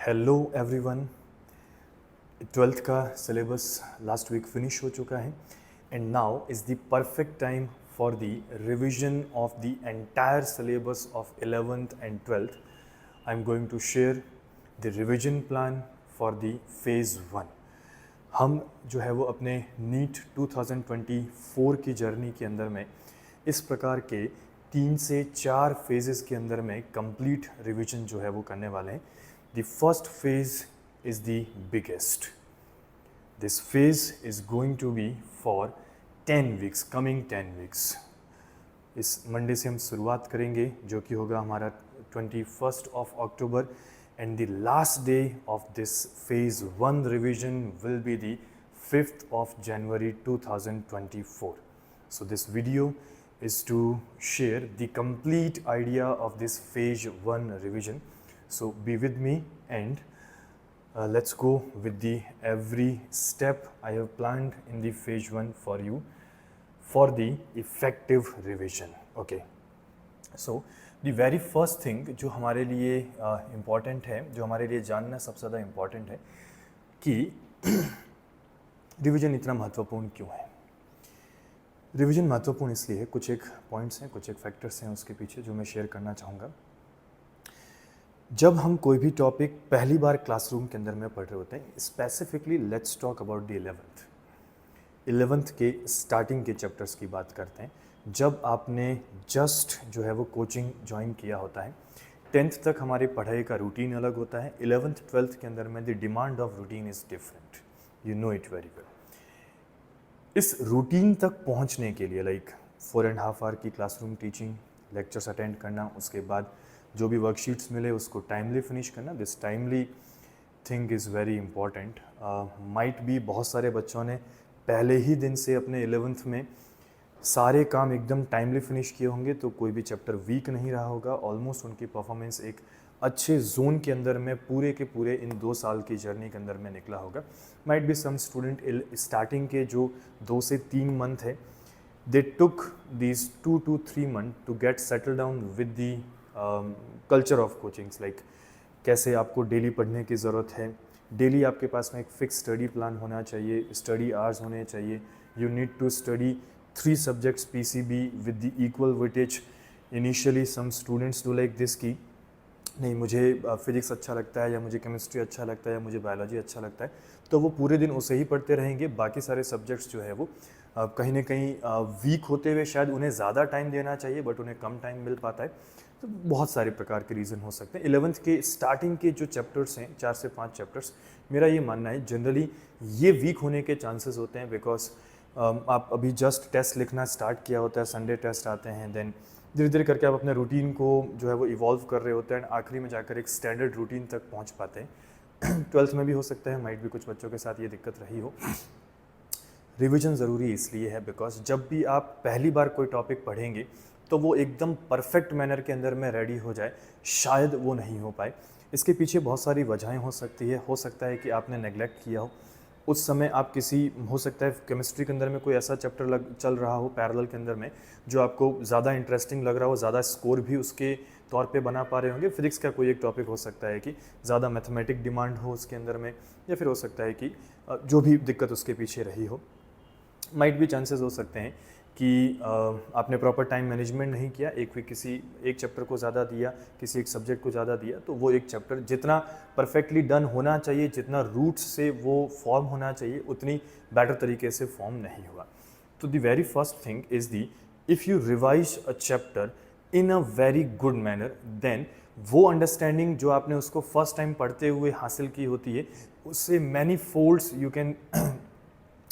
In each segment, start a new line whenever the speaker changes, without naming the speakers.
Hello everyone. 12th का syllabus last week finish हो चुका है and now is the perfect time for the revision of the entire syllabus of 11th and 12th। I am going to share the revision plan for the phase 1। हम जो है वो अपने NEET 2024 की journey के अंदर में इस प्रकार के 3 से 4 फेजेस के अंदर में कंप्लीट रिवीजन जो है वो करने वाले हैं। The first phase is the biggest. This phase is going to be for 10 weeks, coming 10 weeks. इस मंडे से हम शुरुआत करेंगे जो कि होगा हमारा 21st of October and the last day of this phase 1 revision will be the 5th of January 2024. So this video is to share the complete idea of this phase 1 revision. So be with me and let's go with the every step I have planned in the phase 1 for you for the effective revision. Okay. So the very first thing जो हमारे लिए important है, जो हमारे लिए जानना सबसे ज़्यादा important है कि रिविजन इतना महत्वपूर्ण क्यों है। रिविजन महत्वपूर्ण इसलिए है, कुछ एक पॉइंट्स हैं, कुछ एक फैक्टर्स हैं उसके पीछे जो मैं शेयर करना चाहूँगा। जब हम कोई भी टॉपिक पहली बार क्लासरूम के अंदर में पढ़ रहे होते हैं, specifically let's talk about the 11th के स्टार्टिंग के चैप्टर्स की बात करते हैं। जब आपने जस्ट जो है वो कोचिंग ज्वाइन किया होता है, 10th तक हमारी पढ़ाई का रूटीन अलग होता है। 11th 12th के अंदर में the demand of routine is different, you know it very well. इस रूटीन तक पहुंचने के लिए लाइक 4.5 आवर की क्लासरूम टीचिंग, लेक्चर्स अटेंड करना, उसके बाद जो भी वर्कशीट्स मिले उसको टाइमली फिनिश करना। This timely thing is very important. Might भी बहुत सारे बच्चों ने पहले ही दिन से अपने 11th में सारे काम एकदम टाइमली फिनिश किए होंगे, तो कोई भी चैप्टर वीक नहीं रहा होगा। ऑलमोस्ट उनकी परफॉर्मेंस एक अच्छे जोन के अंदर में पूरे के पूरे इन 2 साल की जर्नी के अंदर में निकला होगा। Might be some student starting के जो 2 से 3 मंथ है, they took these 2 to 3 months to get settle down with the culture of coachings. Like कैसे आपको डेली पढ़ने की ज़रूरत है, डेली आपके पास में एक फिक्स स्टडी प्लान होना चाहिए, स्टडी आवर्स होने चाहिए। You need to study 3 subjects PCB with the equal weightage. Initially some students do like this कि नहीं मुझे फिजिक्स अच्छा लगता है, या मुझे केमिस्ट्री अच्छा लगता है, या मुझे बायोलॉजी अच्छा लगता है, तो वो पूरे दिन उसे ही पढ़ते रहेंगे। बाकी सारे सब्जेक्ट्स जो है वो कहीं ना कहीं वीक होते हुए शायद उन्हें ज़्यादा टाइम देना चाहिए बट उन्हें कम टाइम मिल पाता है। तो बहुत सारे प्रकार के रीज़न हो सकते हैं। 11th के स्टार्टिंग के जो चैप्टर्स हैं, 4 से 5 चैप्टर्स, मेरा ये मानना है जनरली ये वीक होने के चांसेस होते हैं बिकॉज आप अभी जस्ट टेस्ट लिखना स्टार्ट किया होता है, संडे टेस्ट आते हैं, देन धीरे धीरे करके आप अपने रूटीन को जो है वो इवॉल्व कर रहे होते हैं, आखिरी में जाकर एक स्टैंडर्ड रूटीन तक पहुंच पाते हैं। 12th में भी हो सकता है, माइट भी कुछ बच्चों के साथ ये दिक्कत रही हो। रिवीजन ज़रूरी इसलिए है बिकॉज जब भी आप पहली बार कोई टॉपिक पढ़ेंगे तो वो एकदम परफेक्ट मैनर के अंदर में रेडी हो जाए, शायद वो नहीं हो पाए। इसके पीछे बहुत सारी वजहें हो सकती है। हो सकता है कि आपने नेगलेक्ट किया हो, उस समय आप हो सकता है केमिस्ट्री के अंदर में कोई ऐसा चैप्टर चल रहा हो पैरेलल के अंदर में जो आपको ज़्यादा इंटरेस्टिंग लग रहा हो, ज़्यादा स्कोर भी उसके तौर पे बना पा रहे होंगे। फिजिक्स का कोई एक टॉपिक हो सकता है कि ज़्यादा मैथमेटिक डिमांड हो उसके अंदर में, या फिर हो सकता है कि जो भी दिक्कत उसके पीछे रही हो। माइट भी चांसेस हो सकते हैं कि आपने प्रॉपर टाइम मैनेजमेंट नहीं किया, एक चैप्टर को ज़्यादा दिया, किसी एक सब्जेक्ट को ज़्यादा दिया, तो वो एक चैप्टर जितना परफेक्टली डन होना चाहिए, जितना रूट्स से वो फॉर्म होना चाहिए, उतनी बेटर तरीके से फॉर्म नहीं हुआ। तो the very first thing is the, if you revise a chapter in a very good manner, then वो अंडरस्टैंडिंग जो आपने उसको फर्स्ट टाइम पढ़ते हुए हासिल की होती है, उससे many folds you can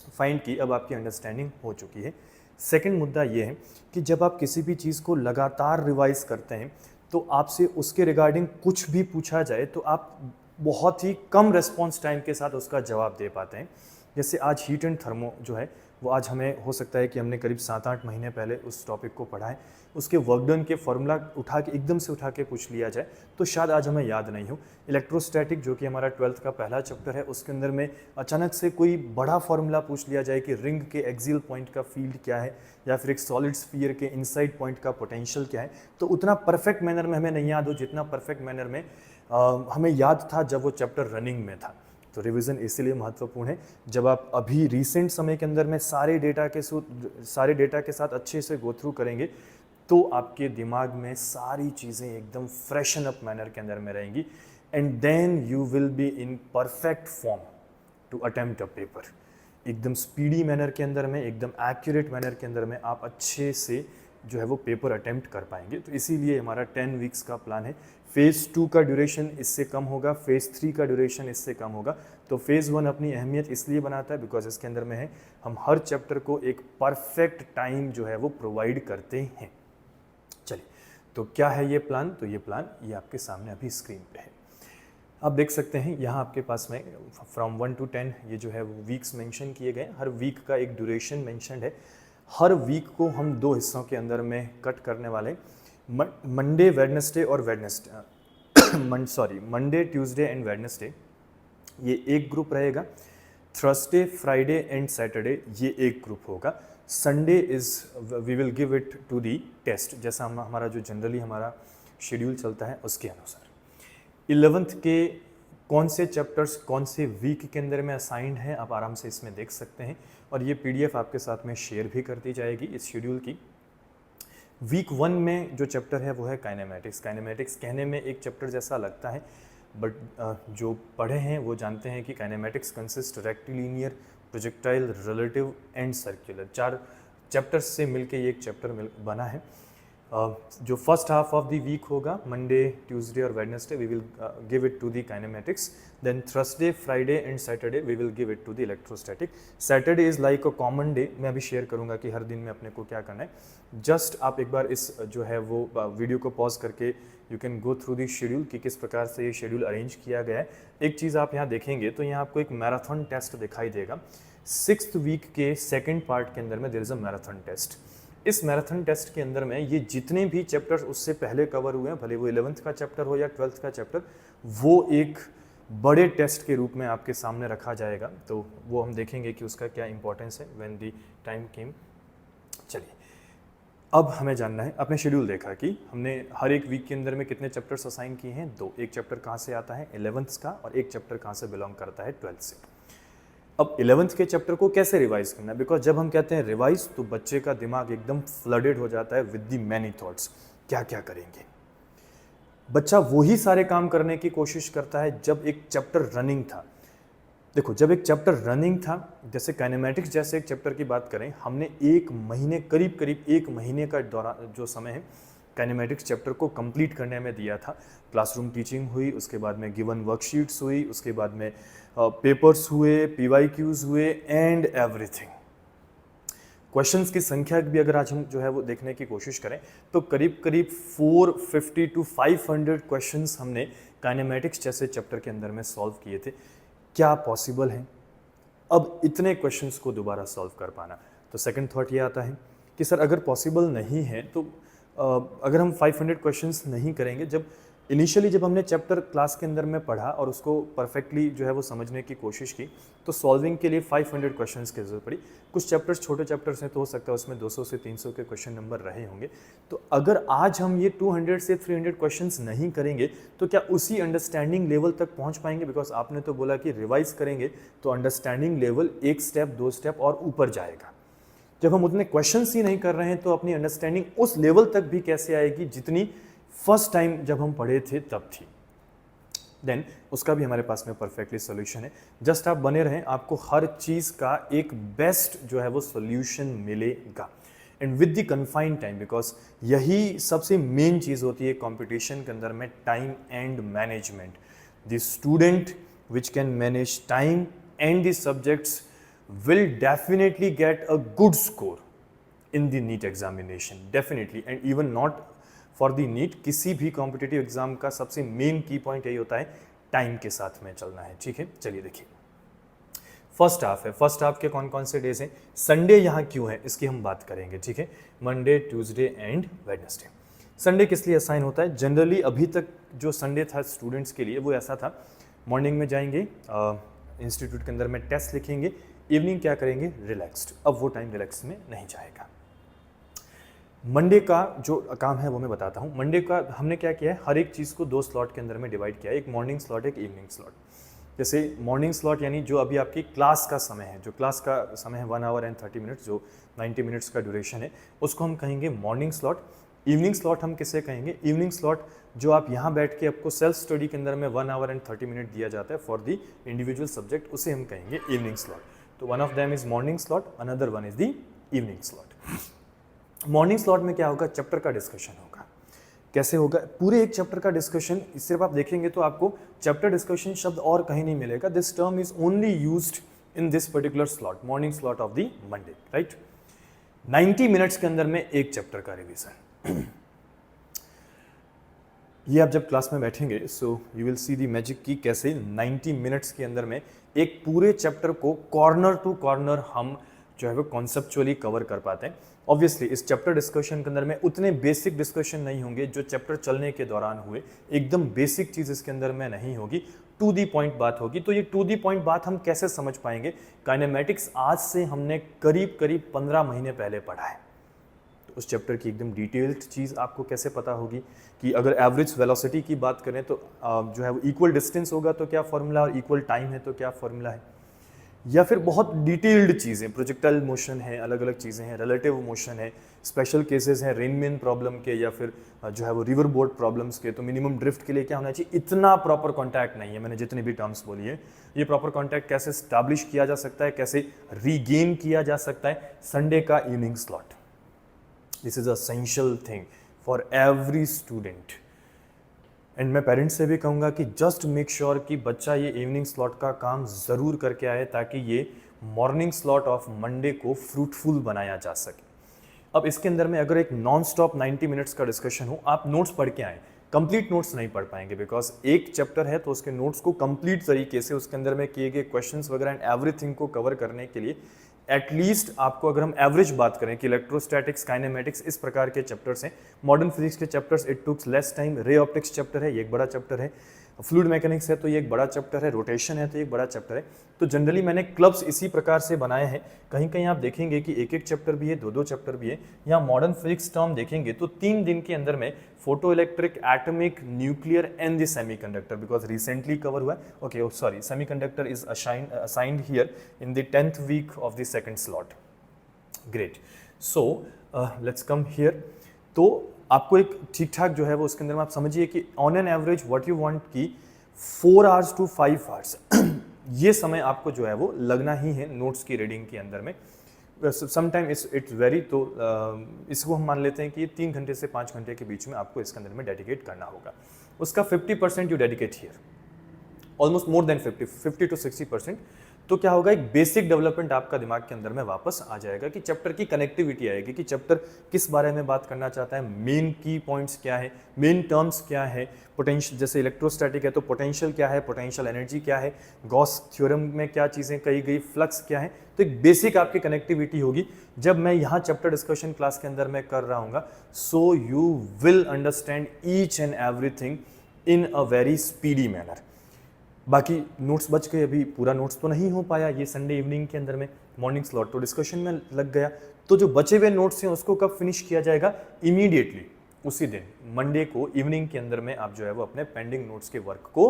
find की अब आपकी अंडरस्टैंडिंग हो चुकी है। सेकंड मुद्दा ये है कि जब आप किसी भी चीज़ को लगातार रिवाइज करते हैं तो आपसे उसके रिगार्डिंग कुछ भी पूछा जाए तो आप बहुत ही कम रेस्पॉन्स टाइम के साथ उसका जवाब दे पाते हैं। जैसे आज हीट एंड थर्मो जो है वो आज हमें हो सकता है कि हमने करीब 7-8 महीने पहले उस टॉपिक को पढ़ा है, उसके वर्क डन के फॉर्मूला एकदम से उठा के पूछ लिया जाए तो शायद आज हमें याद नहीं हो। इलेक्ट्रोस्टैटिक जो कि हमारा 12th का पहला चैप्टर है, उसके अंदर में अचानक से कोई बड़ा फॉर्मूला पूछ लिया जाए कि रिंग के एक्सियल पॉइंट का फील्ड क्या है, या फिर एक सॉलिड स्फीयर के इनसाइड पॉइंट का पोटेंशियल क्या है, तो उतना परफेक्ट मैनर में हमें नहीं याद हो जितना परफेक्ट मैनर में हमें याद था जब वो चैप्टर रनिंग में था। तो रिवीजन इसीलिए महत्वपूर्ण है। जब आप अभी रिसेंट समय के अंदर में सारे डेटा के साथ अच्छे से गो थ्रू करेंगे तो आपके दिमाग में सारी चीज़ें एकदम फ्रेशन अप मैनर के अंदर में रहेंगी, and then you will be in perfect form to attempt a paper. एकदम स्पीडी मैनर के अंदर में, एकदम एक्यूरेट मैनर के अंदर में आप अच्छे से जो है वो पेपर अटेम्प्ट कर पाएंगे। तो इसीलिए हमारा 10 वीक्स का प्लान है। फेज़ 2 का ड्यूरेशन इससे कम होगा, फेज़ 3 का ड्यूरेशन इससे कम होगा। तो फेज़ 1 अपनी अहमियत इसलिए बनाता है बिकॉज इसके अंदर में है हम हर चैप्टर को एक परफेक्ट टाइम जो है वो प्रोवाइड करते हैं। चलिए, तो क्या है ये प्लान? तो ये प्लान ये आपके सामने अभी स्क्रीन पे है, आप देख सकते हैं। यहाँ आपके पास में फ्रॉम 1 to 10 ये जो है वो वीक्स मेंशन किए गए। हर वीक का एक ड्यूरेशन मेंशनड है। हर वीक को हम 2 हिस्सों के अंदर में कट करने वाले हैं। मंडे वेडनेसडे और मंडे ट्यूसडे एंड वेडनेसडे ये एक ग्रुप रहेगा। थर्सडे फ्राइडे एंड सैटरडे ये एक ग्रुप होगा। Sunday we will give it to the test, जैसा हमारा जो जनरली हमारा शेड्यूल चलता है उसके अनुसार। 11th के कौन से चैप्टर्स कौन से वीक के अंदर में असाइंड हैं आप आराम से इसमें देख सकते हैं, और ये PDF आपके साथ में शेयर भी कर दी जाएगी इस शेड्यूल की। वीक 1 में जो चैप्टर है वो है काइनेमेटिक्स। काइनेमेटिक्स कहने में एक चैप्टर जैसा लगता है, बट जो पढ़े हैं वो जानते हैं कि kinematics consist rectilinear, projectile, relative and circular, 4 chapters से मिलके ये एक चैप्टर बना है। जो first half of the week होगा मंडे ट्यूसडे और Wednesday we will give it to the kinematics, then Thursday Friday and Saturday we will give it to the electrostatic. Saturday is like a common day. मैं अभी share करूंगा कि हर दिन में अपने को क्या करना है। जस्ट आप एक बार इस जो है वो वीडियो को पॉज करके you can go through the schedule कि किस प्रकार से ये शेड्यूल अरेंज किया गया है। एक चीज़ आप यहाँ देखेंगे तो यहाँ आपको एक मैराथन टेस्ट दिखाई देगा। 6th वीक के सेकेंड पार्ट के अंदर में there is a marathon test. इस मैराथन टेस्ट के अंदर में ये जितने भी चैप्टर्स उससे पहले कवर हुए हैं, भले वो 11th का चैप्टर हो या 12th का चैप्टर, वो एक बड़े टेस्ट के रूप में आपके सामने रखा जाएगा। तो वो हम देखेंगे कि उसका क्या इंपॉर्टेंस है व्हेन द टाइम केम। चलिए, अब हमें जानना है, आपने शेड्यूल देखा कि हमने हर एक वीक के अंदर में कितने चैप्टर्स असाइन किए हैं, 2। एक चैप्टर कहाँ से आता है 11th का, और एक चैप्टर कहाँ से बिलोंग करता है 12th से। अब 11th के चैप्टर को कैसे रिवाइज करना है, बिकॉज जब हम कहते हैं रिवाइज तो बच्चे का दिमाग एकदम फ्लडेड हो जाता है विद द मैनी थॉट्स। क्या क्या करेंगे, बच्चा वही सारे काम करने की कोशिश करता है जब एक चैप्टर रनिंग था। देखो, जब एक चैप्टर रनिंग था, जैसे काइनेमेटिक्स जैसे एक चैप्टर की बात करें, हमने 1 महीने करीब 1 महीने का दौरान जो समय है काइनेमेटिक्स चैप्टर को कंप्लीट करने में दिया था। क्लासरूम टीचिंग हुई, उसके बाद में गिवन वर्कशीट्स हुई, उसके बाद में पेपर्स हुए, PYQs हुए एंड एवरीथिंग। क्वेश्चंस की संख्या भी अगर आज हम जो है वो देखने की कोशिश करें तो करीब 450 to 500 क्वेश्चंस हमने काइनेमेटिक्स जैसे चैप्टर के अंदर में सॉल्व किए थे। क्या पॉसिबल है अब इतने क्वेश्चंस को दोबारा सॉल्व कर पाना? तो सेकंड थॉट ये आता है कि सर अगर पॉसिबल नहीं है तो अगर हम 500 क्वेश्चंस नहीं करेंगे, जब हमने चैप्टर क्लास के अंदर में पढ़ा और उसको परफेक्टली जो है वो समझने की कोशिश की, तो सॉल्विंग के लिए 500 क्वेश्चंस की जरूरत पड़ी। कुछ चैप्टर्स छोटे चैप्टर्स हैं तो हो सकता है उसमें 200 से 300 के क्वेश्चन नंबर रहे होंगे। तो अगर आज हम ये 200 से 300 क्वेश्चंस नहीं करेंगे तो क्या उसी अंडरस्टैंडिंग लेवल तक पहुँच पाएंगे? बिकॉज आपने तो बोला कि रिवाइज करेंगे तो अंडरस्टैंडिंग लेवल 1 स्टेप 2 स्टेप और ऊपर जाएगा। जब हम उतने क्वेश्चंस ही नहीं कर रहे हैं तो अपनी अंडरस्टैंडिंग उस लेवल तक भी कैसे आएगी जितनी फर्स्ट टाइम जब हम पढ़े थे तब थी? देन उसका भी हमारे पास में परफेक्टली सोल्यूशन है। जस्ट आप बने रहें, आपको हर चीज़ का एक बेस्ट जो है वो सोल्यूशन मिलेगा, and with the confined time, because यही सबसे मेन चीज़ होती है कंपटीशन के अंदर में, time and management. The student which can manage time and the subjects will definitely get a good score in the NEET examination, definitely, and even not for the NEET, किसी भी competitive exam का सबसे main की point यही होता है time के साथ में चलना है। ठीक है, चलिए देखिए, फर्स्ट हाफ है। फर्स्ट हाफ के कौन कौन से डेज हैं, संडे यहाँ क्यों है इसकी हम बात करेंगे। ठीक है, Monday Tuesday and Wednesday. Sunday किस लिए असाइन होता है? जनरली अभी तक जो संडे था स्टूडेंट्स के लिए वो ऐसा था, मॉर्निंग में जाएंगे इंस्टीट्यूट के अंदर में टेस्ट लिखेंगे, इवनिंग क्या करेंगे, रिलैक्स्ड। अब वो टाइम रिलैक्स में नहीं जाएगा। मंडे का जो काम है वो मैं बताता हूँ। मंडे का हमने क्या किया है, हर एक चीज़ को 2 स्लॉट के अंदर में डिवाइड किया है, एक मॉर्निंग स्लॉट एक इवनिंग स्लॉट। जैसे मॉर्निंग स्लॉट यानी जो अभी आपकी क्लास का समय है, जो क्लास का समय है 1 आवर एंड 30 मिनट्स, जो 90 मिनट्स का ड्यूरेशन है, उसको हम कहेंगे मॉर्निंग स्लॉट। इवनिंग स्लॉट हम किसे कहेंगे, इवनिंग स्लॉट जो आप यहाँ बैठ के आपको सेल्फ स्टडी के अंदर में 1 आवर एंड 30 मिनट दिया जाता है फॉर द इंडिविजुअल सब्जेक्ट, उसे हम कहेंगे इवनिंग स्लॉट। तो one of them is morning slot, another one is the evening slot. Morning slot में क्या होगा, चैप्टर का डिस्कशन होगा। कैसे होगा, पूरे एक चैप्टर का डिस्कशन, सिर्फ आप देखेंगे तो आपको चैप्टर डिस्कशन शब्द और कहीं नहीं मिलेगा। This term is only used in this particular slot, morning slot of the Monday, right. 90 minutes के अंदर में एक चैप्टर का रिवीजन। ये आप जब क्लास में बैठेंगे so you will see the magic की कैसे 90 मिनट्स के अंदर में एक पूरे चैप्टर को कॉर्नर टू कॉर्नर हम जो है वो कॉन्सेप्चुअली कवर कर पाते हैं। ऑब्वियसली इस चैप्टर डिस्कशन के अंदर में उतने बेसिक डिस्कशन नहीं होंगे जो चैप्टर चलने के दौरान हुए, एकदम बेसिक चीज़ इसके अंदर में नहीं होगी, टू दी पॉइंट बात होगी। तो ये टू दी पॉइंट बात हम कैसे समझ पाएंगे, काइनेमेटिक्स आज से हमने करीब करीब 15 महीने पहले पढ़ा है, तो उस चैप्टर की एकदम डिटेल्ड चीज़ आपको कैसे पता होगी कि अगर एवरेज वेलोसिटी की बात करें तो जो है वो इक्वल डिस्टेंस होगा तो क्या फॉर्मूला, और इक्वल टाइम है तो क्या फॉर्मूला है, या फिर बहुत डिटेल्ड चीज़ें, प्रोजेक्टाइल मोशन है, अलग अलग चीज़ें हैं, रिलेटिव मोशन है, स्पेशल केसेस हैं रेनमेन प्रॉब्लम के या फिर जो है वो रिवर बोर्ड प्रॉब्लम्स के, तो मिनिमम ड्रिफ्ट के लिए क्या होना चाहिए, इतना प्रॉपर कॉन्टैक्ट नहीं है। मैंने जितनी भी टर्म्स बोली है, ये प्रॉपर कॉन्टैक्ट कैसे स्टैब्लिश किया जा सकता है, कैसे रीगेन किया जा सकता है, संडे का evening slot, this is essential thing for every student. And मैं पेरेंट्स से भी कहूँगा कि जस्ट मेक श्योर कि बच्चा ये इवनिंग स्लॉट का काम ज़रूर करके आए ताकि ये मॉर्निंग स्लॉट ऑफ मंडे को फ्रूटफुल बनाया जा सके। अब इसके अंदर में अगर एक नॉन स्टॉप 90 मिनट्स का डिस्कशन हो, आप नोट्स पढ़ के आएँ, कंप्लीट नोट्स नहीं पढ़ पाएंगे बिकॉज एक चैप्टर है तो उसके नोट्स को कंप्लीट तरीके से उसके अंदर में किए गए क्वेश्चंस वगैरह एंड एवरीथिंग को कवर करने के लिए एटलीस्ट आपको, अगर हम एवरेज बात करें कि इलेक्ट्रोस्टैटिक्स, काइनेमेटिक्स, इस प्रकार के चैप्टर्स हैं, मॉडर्न फिजिक्स के chapters it takes less time, ray optics chapter है ये एक बड़ा चैप्टर है, फ्लूइड मैकेनिक्स है तो ये एक बड़ा चैप्टर है, रोटेशन है तो ये एक बड़ा चैप्टर है। तो जनरली मैंने क्लब्स इसी प्रकार से बनाए हैं, कहीं कहीं आप देखेंगे कि एक एक चैप्टर भी है, दो दो चैप्टर भी है। यहाँ मॉडर्न फिजिक्स टर्म देखेंगे तो 3 दिन के अंदर में photoelectric, atomic, nuclear and the semiconductor, because recently cover हुआ है, okay sorry, semiconductor is assigned here in the 10th week of the second slot. Great, so let's come here. तो आपको एक ठीक ठाक जो है वो उसके अंदर में आप समझिए कि on an average what you want की 4 आवर्स टू 5 आवर्स ये समय आपको जो है वो लगना ही है नोट्स की रीडिंग के अंदर में। समटाइम इट्स वेरी, तो इसको हम मान लेते हैं कि 3 घंटे से 5 घंटे के बीच में आपको इसके अंदर में डेडिकेट करना होगा। उसका 50% you dedicate here, almost more than 50 to 60%। तो क्या होगा, एक बेसिक डेवलपमेंट आपका दिमाग के अंदर में वापस आ जाएगा कि चैप्टर की कनेक्टिविटी आएगी कि चैप्टर किस बारे में बात करना चाहता है, मेन की पॉइंट्स क्या है, मेन टर्म्स क्या है, पोटेंशियल, जैसे इलेक्ट्रोस्टैटिक है तो पोटेंशियल क्या है, पोटेंशियल एनर्जी क्या है, गॉस थ्योरम में क्या चीज़ें कही गई, फ्लक्स क्या है। तो एक बेसिक आपकी कनेक्टिविटी होगी। जब मैं यहाँ चैप्टर डिस्कशन क्लास के अंदर में कर रहा हूँ, so you will understand each and everything in a very speedy manner. बाकी नोट्स बच गए, अभी पूरा नोट्स तो नहीं हो पाया ये संडे इवनिंग के अंदर में, मॉर्निंग स्लॉट तो डिस्कशन में लग गया। तो जो बचे हुए नोट्स हैं उसको कब फिनिश किया जाएगा, इमीडिएटली उसी दिन मंडे को इवनिंग के अंदर में आप जो है वो अपने पेंडिंग नोट्स के वर्क को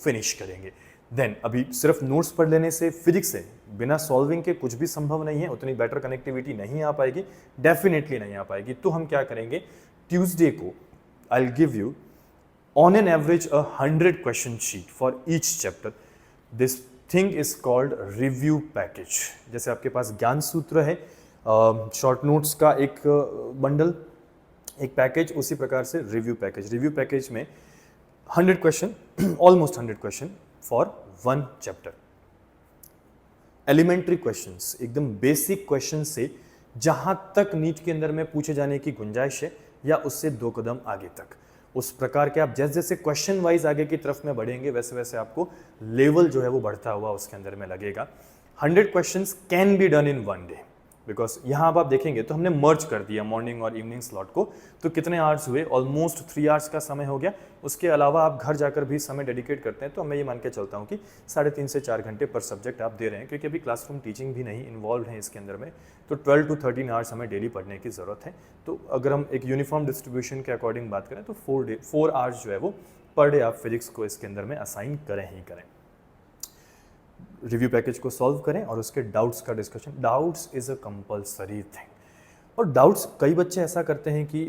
फिनिश करेंगे। देन अभी सिर्फ नोट्स पढ़ लेने से, फिजिक्स से बिना सॉल्विंग के कुछ भी संभव नहीं है, उतनी बेटर कनेक्टिविटी नहीं आ पाएगी, डेफिनेटली नहीं आ पाएगी। तो हम क्या करेंगे, ट्यूसडे को I will give you on an average 100 question sheet for each chapter. This thing is called review package. जैसे आपके पास ज्ञान सूत्र है, शॉर्ट नोट्स का एक बंडल, एक पैकेज, उसी प्रकार से रिव्यू पैकेज। रिव्यू पैकेज में 100 question, almost 100 question for 1 chapter. Elementary questions, एकदम बेसिक क्वेश्चन से जहां तक नीट के अंदर में पूछे जाने की गुंजाइश है या उससे 2 कदम आगे तक, उस प्रकार के आप जैसे जैसे क्वेश्चन वाइज आगे की तरफ में बढ़ेंगे वैसे वैसे आपको लेवल जो है वो बढ़ता हुआ उसके अंदर में लगेगा। 100 questions can be done in 1 day, because यहाँ अब आप देखेंगे तो हमने मर्ज कर दिया मॉर्निंग और इवनिंग स्लॉट को, तो कितने आवर्स हुए, ऑलमोस्ट 3 आवर्स का समय हो गया। उसके अलावा आप घर जाकर भी समय डेडिकेट करते हैं तो मैं ये मान के चलता हूँ कि 3.5 से 4 घंटे पर सब्जेक्ट आप दे रहे हैं, क्योंकि अभी क्लासरूम टीचिंग भी नहीं इन्वॉल्व है इसके अंदर में, तो 12 to 13 आवर्स हमें डेली पढ़ने की ज़रूरत है। तो अगर हम एक यूनिफॉर्म डिस्ट्रीब्यूशन के अकॉर्डिंग बात करें तो 4 आवर्स जो है वो पर डे आप फिजिक्स को इसके अंदर में असाइन करें ही करें। रिव्यू पैकेज को सॉल्व करें और उसके डाउट्स का discussion. Doubts is a compulsory thing. और डाउट्स कई बच्चे ऐसा करते हैं कि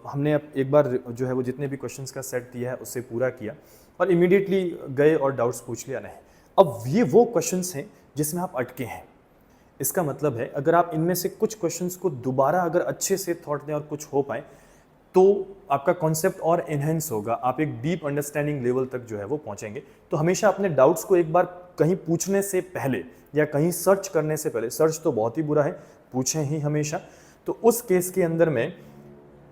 हमने अब एक बार जो है वो जितने भी क्वेश्चंस का सेट दिया है उससे पूरा किया और इमीडिएटली गए और डाउट्स पूछ लिया। नहीं, अब ये वो क्वेश्चंस हैं जिसमें आप अटके हैं। इसका मतलब है अगर आप इनमें से कुछ क्वेश्चंस को दोबारा अगर अच्छे से थॉट दें और कुछ हो पाए तो आपका कॉन्सेप्ट और एनहेंस होगा, आप एक डीप अंडरस्टैंडिंग लेवल तक जो है वो पहुंचेंगे। तो हमेशा अपने डाउट्स को एक बार कहीं पूछने से पहले या कहीं सर्च करने से पहले, सर्च तो बहुत ही बुरा है, पूछें ही हमेशा। तो उस केस के अंदर में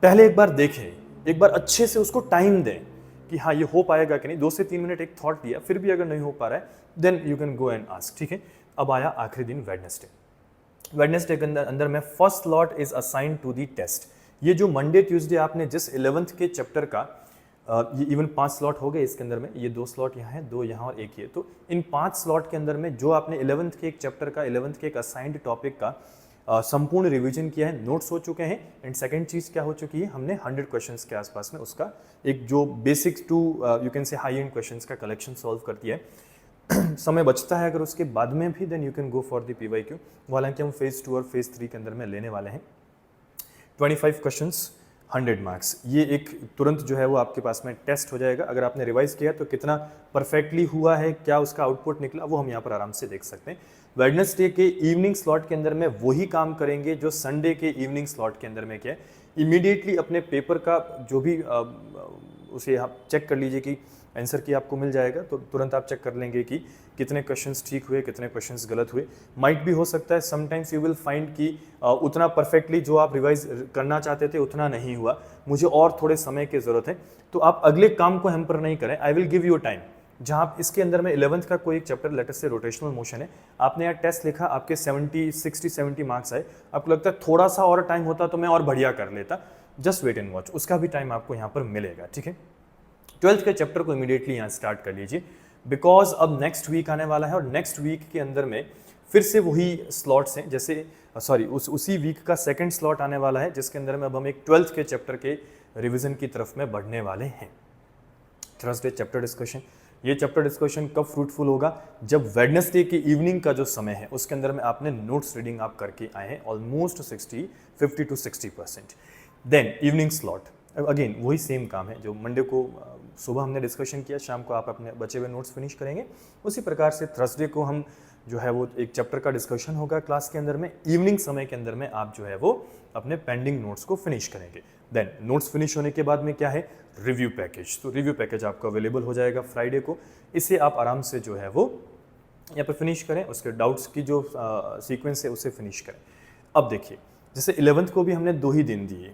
पहले एक बार देखें, एक बार अच्छे से उसको टाइम दें कि हाँ ये हो पाएगा कि नहीं। 2 से 3 मिनट एक थॉट दिया, फिर भी अगर नहीं हो पा रहा है then you can go and ask, ठीक है। अब आया आखिरी दिन वेडनेसडे के अंदर में first slot is assigned to the test. ये जो मंडे ट्यूसडे आपने जिस 11th के चैप्टर का ये इवन 5 स्लॉट हो गए इसके अंदर में, ये 2 स्लॉट यहाँ है, 2 यहाँ और 1 ये, तो इन 5 स्लॉट के अंदर में जो आपने 11th के एक चैप्टर का 11th के एक असाइंड टॉपिक का संपूर्ण रिवीजन किया है, नोट्स हो चुके हैं। एंड सेकंड चीज़ क्या हो चुकी है, हमने 100 क्वेश्चंस के आसपास में उसका एक जो basics to you can say high end questions का कलेक्शन सॉल्व कर दिया है। समय बचता है अगर उसके बाद में भी then you can go for the PYQ। हालांकि हम फेज़ 2 और फेज़ 3 के अंदर में लेने वाले हैं। 25 क्वेश्चंस 100 मार्क्स, ये एक तुरंत जो है वो आपके पास में टेस्ट हो जाएगा। अगर आपने रिवाइज किया तो कितना परफेक्टली हुआ है, क्या उसका आउटपुट निकला, वो हम यहाँ पर आराम से देख सकते हैं। वेडनेसडे के इवनिंग स्लॉट के अंदर में वही काम करेंगे जो संडे के इवनिंग स्लॉट के अंदर में किया है। इमीडिएटली अपने पेपर का जो भी उसे आप चेक कर लीजिए कि आंसर की आपको मिल जाएगा, तो तुरंत आप चेक कर लेंगे कि कितने क्वेश्चंस ठीक हुए, कितने क्वेश्चंस गलत हुए। माइट भी हो सकता है समटाइम्स यू विल फाइंड कि उतना परफेक्टली जो आप रिवाइज करना चाहते थे उतना नहीं हुआ, मुझे और थोड़े समय की ज़रूरत है। तो आप अगले काम को हैम्पर नहीं करें, I will give you time. जहाँ आप इसके अंदर में 11th का कोई एक चैप्टर लेटर से रोटेशनल मोशन है, आपने यार टेस्ट लिखा, आपके 60-70 मार्क्स आए, आपको लगता है थोड़ा सा और टाइम होता तो मैं और बढ़िया कर लेता, जस्ट वेट एंड वॉच, उसका भी टाइम आपको यहाँ पर मिलेगा, ठीक है। 12th के चैप्टर को इमीडिएटली यहाँ स्टार्ट कर लीजिए, बिकॉज अब नेक्स्ट वीक आने वाला है और नेक्स्ट वीक के अंदर में फिर से वही स्लॉट्स हैं, जैसे उसी वीक का सेकंड स्लॉट आने वाला है जिसके अंदर में अब हम एक 12th के चैप्टर के रिवीजन की तरफ में बढ़ने वाले हैं। थर्सडे चैप्टर डिस्कशन, ये चैप्टर डिस्कशन कब फ्रूटफुल होगा, जब वेडनेसडे की इवनिंग का जो समय है उसके अंदर में आपने नोट्स रीडिंग आप करके आए हैं almost 50 to 60%। Then evening slot again वही सेम काम है जो मंडे को सुबह हमने डिस्कशन किया, शाम को आप अपने बचे हुए नोट्स फिनिश करेंगे। उसी प्रकार से थर्सडे को हम जो है वो एक चैप्टर का डिस्कशन होगा क्लास के अंदर में, इवनिंग समय के अंदर में आप जो है वो अपने पेंडिंग नोट्स को फिनिश करेंगे। देन नोट्स फिनिश होने के बाद में क्या है, रिव्यू पैकेज। तो रिव्यू पैकेज आपको अवेलेबल हो जाएगा फ्राइडे को, इसे आप आराम से जो है वो यहाँ पर फिनिश करें, उसके डाउट्स की जो सीक्वेंस है उसे फिनिश करें। अब देखिए जैसे 11th को भी हमने 2 ही दिन दिए,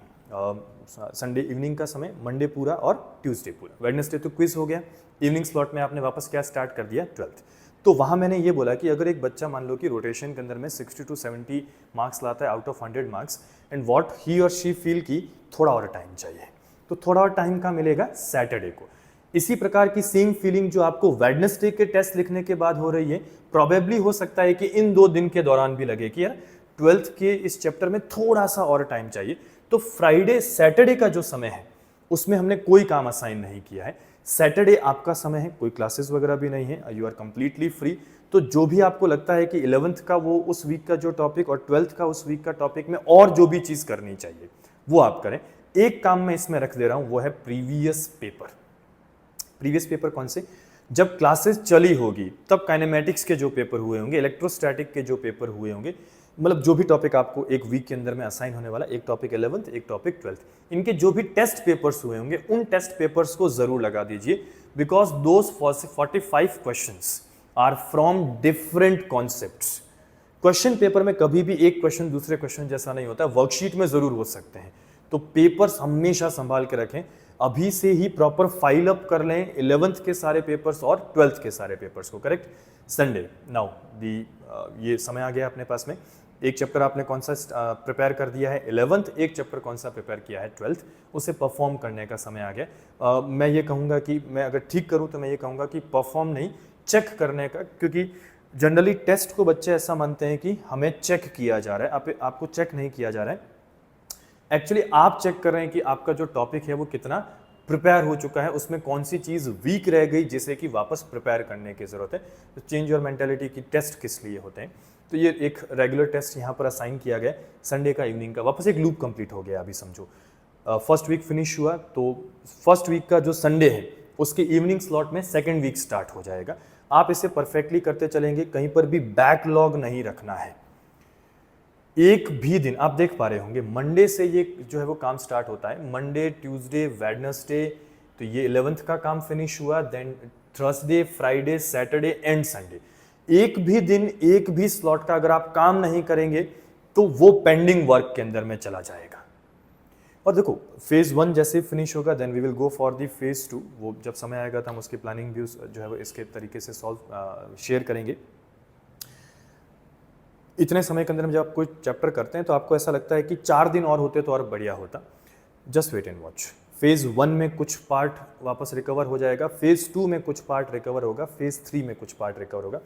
संडे इवनिंग का समय, मंडे पूरा और ट्यूसडे पूरा। वेडनेसडे तो क्विज हो गया, इवनिंग स्लॉट में आपने वापस क्या स्टार्ट कर दिया 12th। तो वहाँ मैंने ये बोला कि अगर एक बच्चा मान लो कि रोटेशन के अंदर में 60 to 70 मार्क्स लाता है out of 100 marks, and what he और शी फील की थोड़ा और टाइम चाहिए, तो थोड़ा और टाइम का मिलेगा सैटरडे को। इसी प्रकार की सेम फीलिंग जो आपको वेडनेसडे के टेस्ट लिखने के बाद हो रही है, प्रॉबेबली हो सकता है कि इन 2 दिन के दौरान भी लगे कि यार 12th के इस चैप्टर में थोड़ा सा और टाइम चाहिए। तो फ्राइडे सैटरडे का जो समय है उसमें हमने कोई काम असाइन नहीं किया है। सैटरडे आपका समय है, कोई क्लासेस वगैरह भी नहीं है, यू आर कंप्लीटली फ्री। तो जो भी आपको लगता है कि 11th का वो उस वीक का जो टॉपिक और 12th का उस वीक का टॉपिक में और जो भी चीज़ करनी चाहिए वो आप करें। एक काम मैं इसमें रख दे रहा हूँ, वो है प्रीवियस पेपर। प्रीवियस पेपर कौन से, जब क्लासेस चली होगी तब काइनेमेटिक्स के जो पेपर हुए होंगे, इलेक्ट्रोस्टैटिक के जो पेपर हुए होंगे, मतलब जो भी टॉपिक आपको एक वीक के अंदर में असाइन होने वाला, एक टॉपिक 11th, एक टॉपिक 12th, इनके जो भी टेस्ट पेपर्स हुए होंगे उन टेस्ट पेपर्स को जरूर लगा दीजिए, because those 45 questions are from different concepts. Question paper में कभी भी एक क्वेश्चन दूसरे क्वेश्चन जैसा नहीं होता, वर्कशीट में जरूर हो सकते हैं। तो पेपर्स हमेशा संभाल के रखें, अभी से ही प्रॉपर फाइल अप कर लें 11th के सारे पेपर्स और 12th के सारे पेपर्स को। करेक्ट, संडे नाउ दी ये समय आ गया अपने पास में एक चैप्टर आपने कौन सा प्रिपेयर कर दिया है 11th, एक चैप्टर कौन सा प्रिपेयर किया है 12th, उसे परफॉर्म करने का समय आ गया। मैं ये कहूँगा कि मैं अगर ठीक करूँ तो मैं ये कहूँगा कि परफॉर्म नहीं, चेक करने का, क्योंकि जनरली टेस्ट को बच्चे ऐसा मानते हैं कि हमें चेक किया जा रहा है, आपको चेक नहीं किया जा रहा है। एक्चुअली आप चेक कर रहे हैं कि आपका जो टॉपिक है वो कितना प्रिपेयर हो चुका है, उसमें कौन सी चीज़ वीक रह गई जिसे कि वापस प्रिपेयर करने की ज़रूरत है। तो चेंज योर मेंटालिटी की टेस्ट किस लिए होते हैं, तो ये एक रेगुलर टेस्ट यहाँ पर असाइन किया गया, संडे का इवनिंग का, वापस एक लूप कंप्लीट हो गया। अभी समझो फर्स्ट वीक फिनिश हुआ, तो फर्स्ट वीक का जो संडे है उसके इवनिंग स्लॉट में सेकेंड वीक स्टार्ट हो जाएगा। आप इसे परफेक्टली करते चलेंगे, कहीं पर भी बैकलॉग नहीं रखना है। एक भी दिन आप देख पा रहे होंगे मंडे से ये जो है वो काम स्टार्ट होता है, मंडे, ट्यूसडे, वेडनेसडे, तो ये 11th का काम फिनिश हुआ, then Thursday, Friday, Saturday and Sunday. एक भी दिन, एक भी स्लॉट का अगर आप काम नहीं करेंगे तो वो पेंडिंग वर्क के अंदर में चला जाएगा। और देखो फेज 1 जैसे फिनिश होगा, then we will go for the phase 2। वो जब समय आएगा तो हम उसकी प्लानिंग भी जो है वो इसके तरीके से शेयर करेंगे। इतने समय के अंदर में जब आप कोई चैप्टर करते हैं तो आपको ऐसा लगता है कि 4 दिन और होते तो और बढ़िया होता। Just wait and watch. Phase 1 में कुछ पार्ट वापस रिकवर हो जाएगा, फेज 2 में कुछ पार्ट रिकवर होगा, फेज 3 में कुछ पार्ट रिकवर होगा।